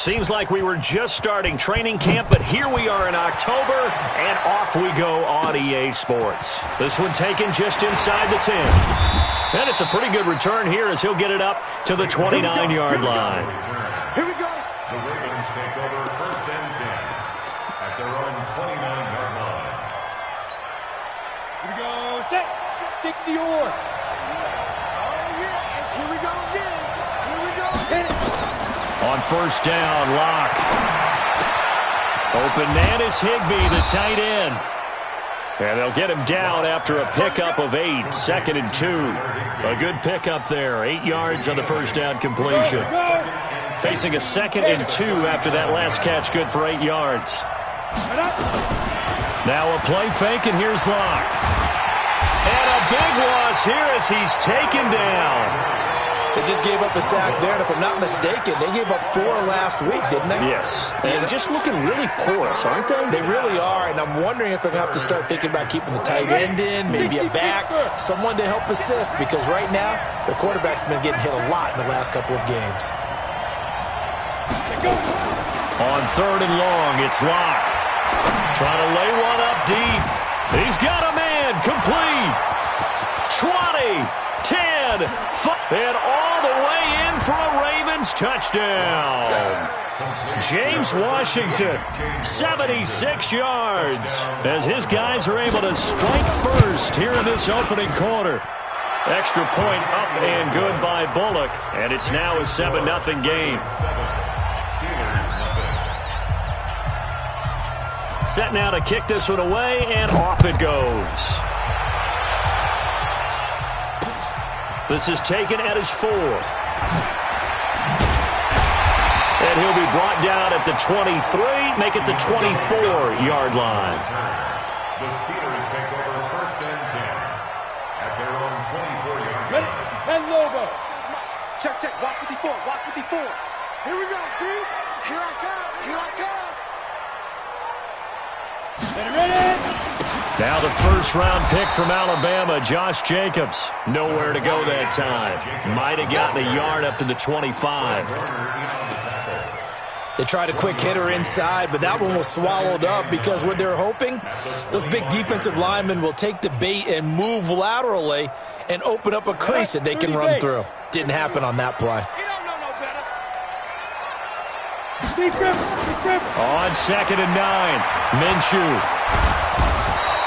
Seems like we were just starting training camp, but here we are in October, and off we go on EA Sports. This one taken just inside the 10. And it's a pretty good return here as he'll get it up to the 29-yard line. Here we go. The Ravens take over first and 10 at their own 29-yard line. Here we go. Set. 60 or. Oh, yeah. Here we go again. Here we go again. On first down, Locke. Open man is Higbee, the tight end. And they'll get him down after a pickup of 8, 2nd and 2. A good pickup there, 8 yards on the first down completion. Facing a 2nd and 2 after that last catch, good for 8 yards. Now a play fake, and here's Locke. And a big loss here as he's taken down. They just gave up a sack there, and if I'm not mistaken, they gave up 4 last week, didn't they? Yes. And just looking really porous, aren't they? They really are, and I'm wondering if they're going to have to start thinking about keeping the tight end in, maybe a back, someone to help assist, because right now, their quarterback's been getting hit a lot in the last couple of games. On 3rd and long, it's Locke. Trying to lay one up deep. He's got a man, complete. 20, 10, 5, and all the way in for a Ravens touchdown. James Washington, 76 yards, as his guys are able to strike first here in this opening quarter. Extra point up and good by Bullock, and it's now a 7-0 game. Set now to kick this one away, and off it goes. This is taken at his 4. And he'll be brought down at the 23, make it the 24-yard line. The Steelers take over first and 10 at their own 24-yard line. 10 logo. Check, check. Walk 54. Walk 54. Here we go, dude. Here I come. Here I come. Get ready. Now the first-round pick from Alabama, Josh Jacobs. Nowhere to go that time. Might have gotten a yard up to the 25. They tried a quick hitter inside, but that one was swallowed up because what they're hoping, those big defensive linemen will take the bait and move laterally and open up a crease that they can run through. Didn't happen on that play. On 2nd and 9, Minshew.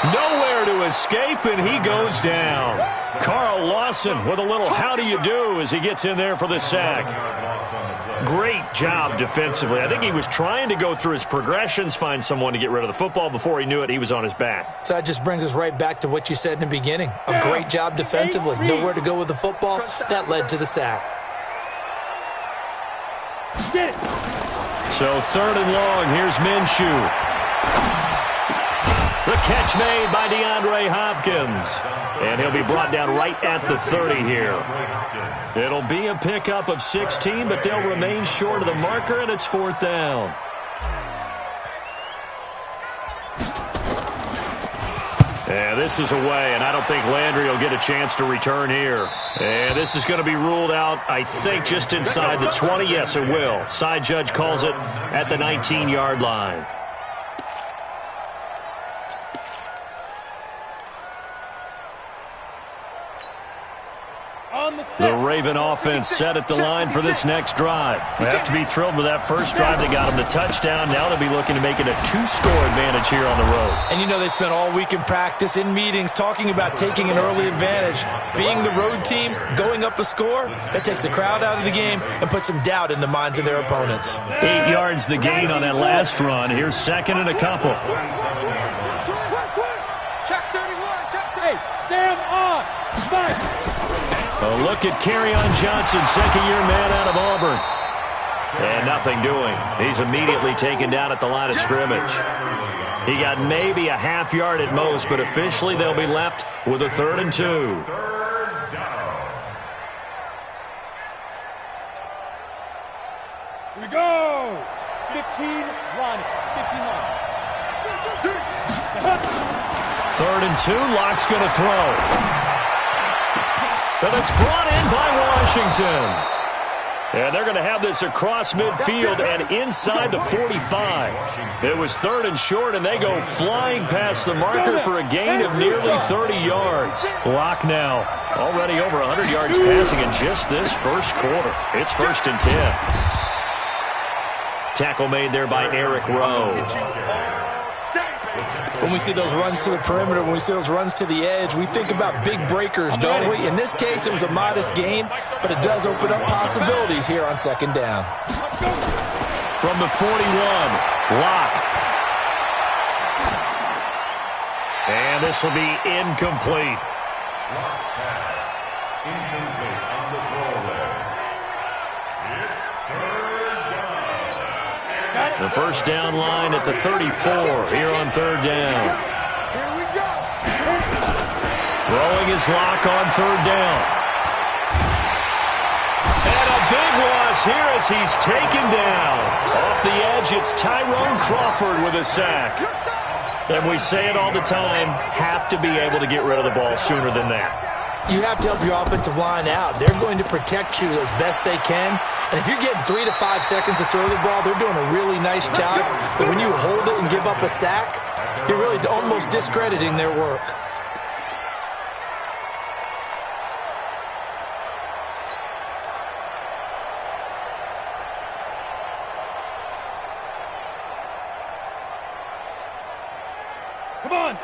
Nowhere to escape, and he goes down. Carl Lawson with a little how do you do as he gets in there for the sack. Great job defensively. I think he was trying to go through his progressions, find someone to get rid of the football. Before he knew it, he was on his back. So that just brings us right back to what you said in the beginning. A great job defensively. Nowhere to go with the football. That led to the sack. So 3rd and long, here's Minshew. The catch made by DeAndre Hopkins. And he'll be brought down right at the 30 here. It'll be a pickup of 16, but they'll remain short of the marker, and it's 4th down. And this is away, and I don't think Landry will get a chance to return here. And this is going to be ruled out, I think, just inside the 20. Yes, it will. Side judge calls it at the 19-yard line. The Raven offense set at the line for this next drive. They have to be thrilled with that first drive. They got them the touchdown. Now they'll be looking to make it a 2-score advantage here on the road. And you know they spent all week in practice, in meetings, talking about taking an early advantage. Being the road team, going up a score, that takes the crowd out of the game and puts some doubt in the minds of their opponents. 8 yards the gain on that last run. Here's 2nd and a couple. Check 31. Check 30. Hey, Sam on. Fight. A look at Kerryon Johnson, second-year man out of Auburn. And nothing doing. He's immediately taken down at the line of scrimmage. He got maybe a half yard at most, but officially they'll be left with a 3rd and 2. Here we go. 15, run. 15 3rd and 2, Locke's going to throw. But it's brought in by Washington. And they're going to have this across midfield and inside the 45. It was 3rd and short, and they go flying past the marker for a gain of nearly 30 yards. Lock now. Already over 100 yards passing in just this first quarter. It's 1st and 10. Tackle made there by Eric Rowe. When we see those runs to the perimeter, when we see those runs to the edge, we think about big breakers, don't we? In this case, it was a modest gain, but it does open up possibilities here on 2nd down. From the 41, Locke. And this will be incomplete. Incomplete on the throwaway. It's 3rd down. The first down line at the 34 here on 3rd down. Here we go. Throwing his Locke on 3rd down. And a big loss here as he's taken down. Off the edge, it's Tyrone Crawford with a sack. And we say it all the time, have to be able to get rid of the ball sooner than that. You have to help your offensive line out. They're going to protect you as best they can. And if you're getting 3 to 5 seconds to throw the ball, they're doing a really nice job. But when you hold it and give up a sack, you're really almost discrediting their work.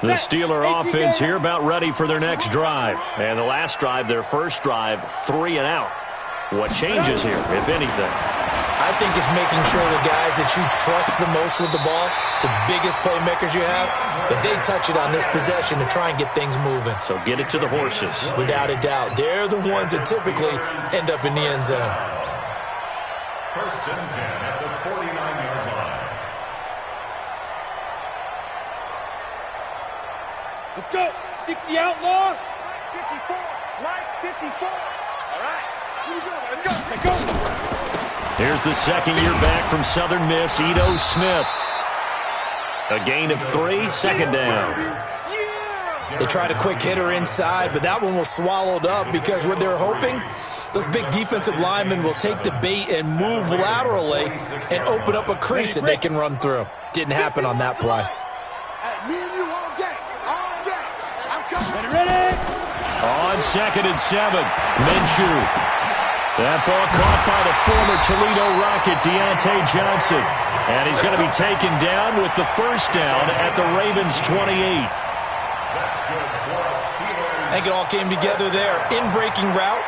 The Steeler offense here about ready for their next drive. And the last drive, their first drive, 3 and out. What changes here, if anything? I think it's making sure the guys that you trust the most with the ball, the biggest playmakers you have, that they touch it on this possession to try and get things moving. So get it to the horses. Without a doubt. They're the ones that typically end up in the end zone. 1st and 10 at the 49-yard line. Let's go. 60 outlaw. 54. Line 54. All right. Here we go. Let's go. Let's go. Here's the second-year back from Southern Miss, Ito Smith. A gain of 3, 2nd down. They tried a quick hitter inside, but that one was swallowed up because what they're hoping, those big defensive linemen will take the bait and move laterally and open up a crease that they can run through. Didn't happen on that play. Me and you all day. All day. I'm coming. Ready? On 2nd and 7, Minshew. That ball caught by the former Toledo Rocket, Deontay Johnson. And he's going to be taken down with the first down at the Ravens' 28. I think it all came together there. In-breaking route,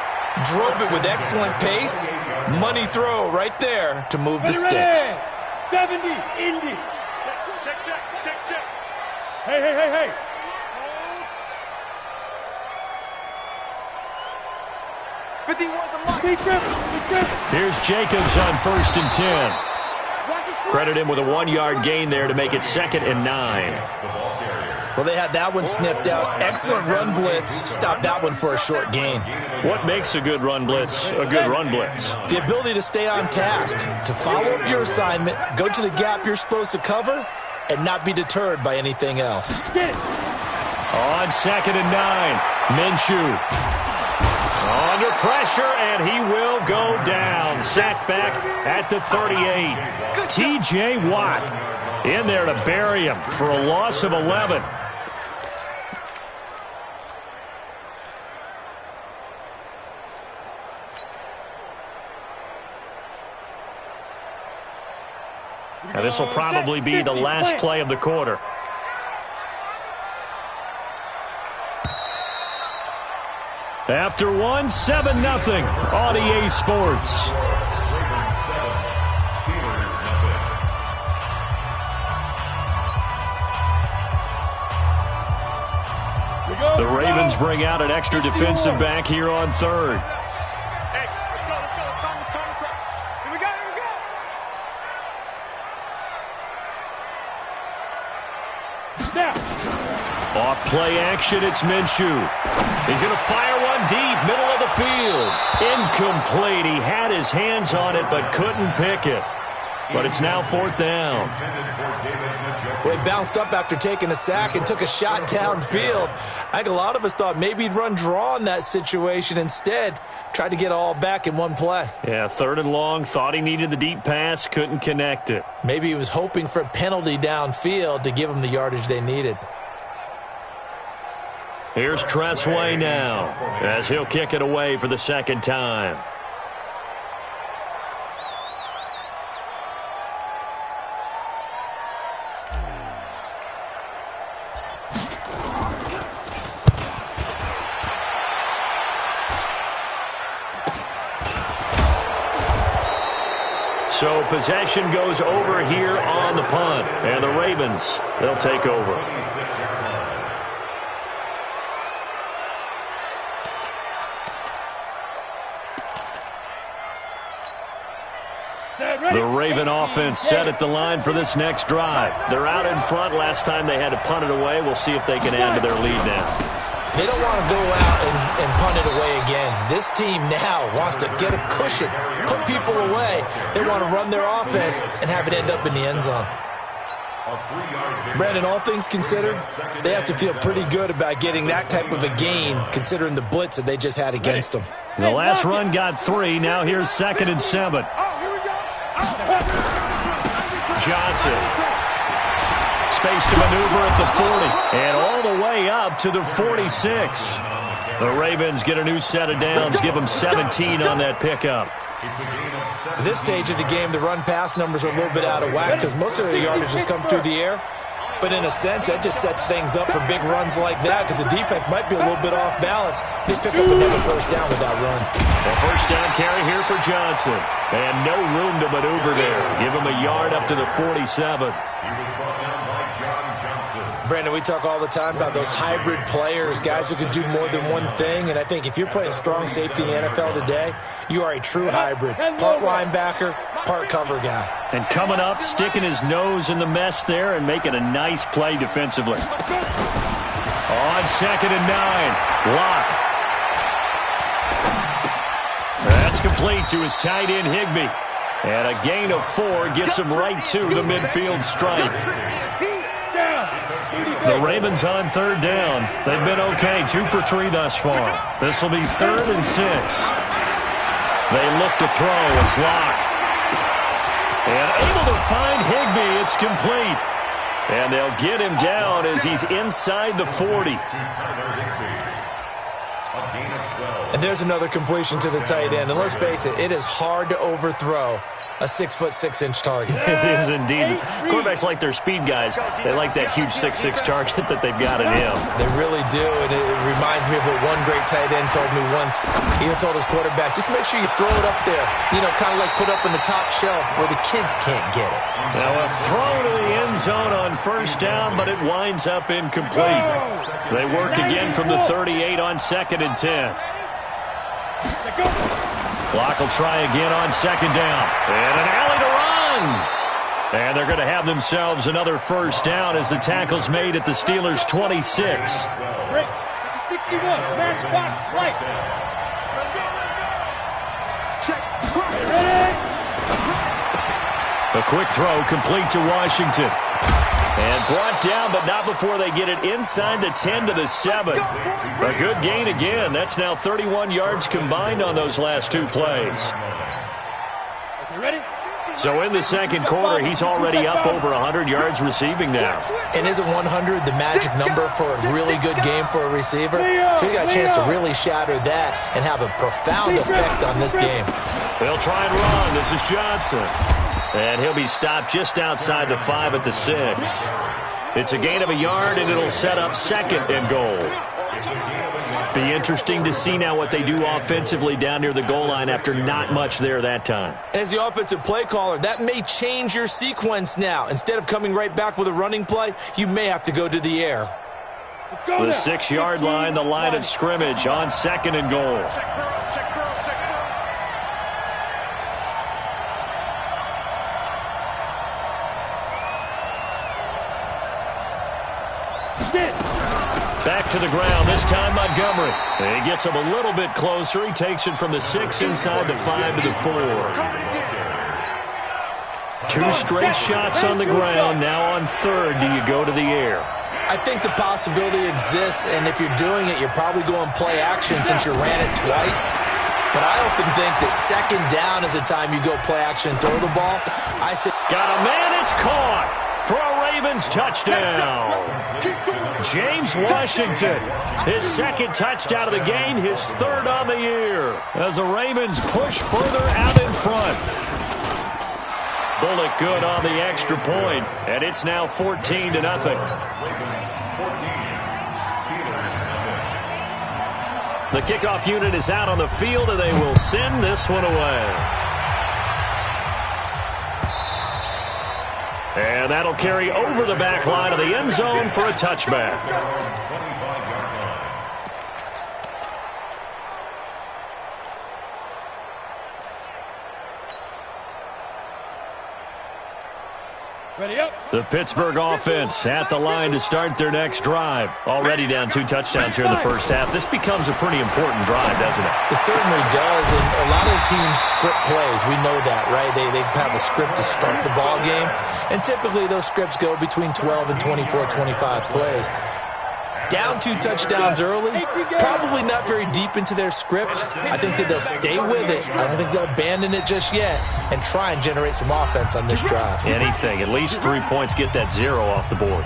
drove it with excellent pace. Money throw right there to move the sticks. 70, Indy. Check. Hey. Here's Jacobs on 1st and 10. Credit him with a 1-yard gain there to make it 2nd and 9. Well, they had that one sniffed out. Excellent run blitz. Stopped that one for a short gain. What makes a good run blitz a good run blitz? The ability to stay on task, to follow up your assignment, go to the gap you're supposed to cover, and not be deterred by anything else. On 2nd and 9, Minshew. Under pressure, and he will go down. Sacked back at the 38. T.J. Watt in there to bury him for a loss of 11. Now this will probably be the last play of the quarter. After one, 7-0 on EA Sports. The Ravens bring out an extra defensive back here on 3rd. Hey, let's go. Here we go. Now. Off play action, it's Minshew. He's going to fire one deep, middle of the field. Incomplete. He had his hands on it, but couldn't pick it. but it's now 4th down. Well, he bounced up after taking a sack and took a shot downfield. I think a lot of us thought maybe he'd run draw in that situation. Instead, tried to get all back in one play. Yeah, 3rd and long, thought he needed the deep pass, couldn't connect it. Maybe he was hoping for a penalty downfield to give him the yardage they needed. Here's Tressway now as he'll kick it away for the 2nd time. So possession goes over here on the punt, and the Ravens, they'll take over. The Raven offense set at the line for this next drive. They're out in front. Last time they had to punt it away. We'll see if they can add to their lead now. They don't want to go out and punt it away again. This team now wants to get a cushion, put people away. They want to run their offense and have it end up in the end zone. Brandon, all things considered, they have to feel pretty good about getting that type of a gain, considering the blitz that they just had against them. The last run got 3. Now here's 2nd and 7. Johnson. Space to maneuver at the 40. And all the way up to the 46. The Ravens get a new set of downs, give them 17 on that pickup. At this stage of the game, the run-pass numbers are a little bit out of whack because most of the yardage has come through the air. But in a sense, that just sets things up for big runs like that because the defense might be a little bit off balance. They pick up another 1st down with that run. The 1st down carry here for Johnson. And no room to maneuver there. Give him a yard up to the 47. Brandon, we talk all the time about those hybrid players, guys who can do more than one thing. And I think if you're playing strong safety in the NFL today, you are a true hybrid. Part linebacker, part cover guy. And coming up, sticking his nose in the mess there and making a nice play defensively. On 2nd and 9, Locke. That's complete to his tight end, Higbee. And a gain of 4 gets him right to the midfield stripe. The Ravens on 3rd down. They've been okay, 2 for 3 thus far. This will be 3rd and 6. They look to throw. It's Locke. And able to find Higbee. It's complete. And they'll get him down as he's inside the 40. And there's another completion to the tight end. And let's face it, it is hard to overthrow a 6'6" target. It is indeed. Quarterbacks like their speed guys. They like that huge 6'6" target that they've got in him. They really do, and it reminds me of what one great tight end told me once. He told his quarterback, just make sure you throw it up there. You know, kind of like put up in the top shelf where the kids can't get it. Now a throw to the end zone on 1st down, but it winds up incomplete. They work again from the 38 on 2nd and 10. Clock will try again on 2nd down. And an alley to run. And they're going to have themselves another 1st down as the tackle's made at the Steelers' 26. Break. 61. Match box right. Check. A quick throw complete to Washington. And brought down, but not before they get it inside the 10 to the 7. A good gain again. That's now 31 yards combined on those last 2 plays. Okay, ready? So in the 2nd quarter, he's already up over 100 yards receiving now. And isn't 100 the magic number for a really good game for a receiver? So he got a chance to really shatter that and have a profound effect on this game. They'll try and run. This is Johnson. And he'll be stopped just outside the 5 at the 6. It's a gain of a yard, and it'll set up 2nd and goal. Be interesting to see now what they do offensively down near the goal line after not much there that time. As the offensive play caller, that may change your sequence now. Instead of coming right back with a running play, you may have to go to the air. The 6-yard line, the line of scrimmage on 2nd and goal. Back to the ground, this time Montgomery. He gets him a little bit closer. He takes it from the 6 inside the 5 to the 4. 2 straight shots on the ground. Now on 3rd, do you go to the air? I think the possibility exists, and if you're doing it, you're probably going play action since you ran it twice. But I often think that 2nd down is the time you go play action and throw the ball. I say, got a man, it's caught for a Ravens touchdown. James Washington, his 2nd touchdown of the game, his 3rd on the year. As the Ravens push further out in front. Bullock good on the extra point, and it's now 14-0. The kickoff unit is out on the field, and they will send this one away. And that'll carry over the back line of the end zone for a touchback. Ready up. The Pittsburgh offense at the line to start their next drive. Already down 2 touchdowns here in the first half. This becomes a pretty important drive, doesn't it? it certainly does, and a lot of the teams script plays. We know that, right? They have a script to start the ball game, and typically those scripts go between 12 and 24, 25 plays. Down 2 touchdowns early, probably not very deep into their script. I think that they'll stay with it. I don't think they'll abandon it just yet and try and generate some offense on this drive. Anything. At least 3 points, get that 0 off the board.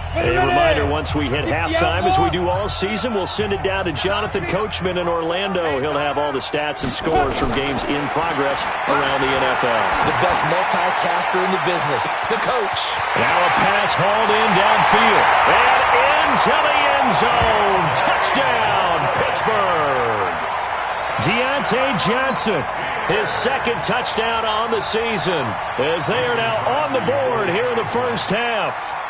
A reminder, once we hit halftime, as we do all season, we'll send it down to Jonathan Coachman in Orlando. He'll have all the stats and scores from games in progress around the NFL. The best multitasker in the business, the coach. Now a pass hauled in downfield and into the end zone. Touchdown, Pittsburgh. Deontay Johnson, his 2nd touchdown on the season, as they are now on the board here in the first half.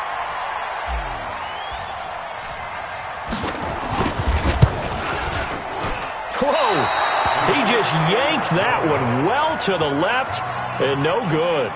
Whoa, he just yanked that one well to the left and no good.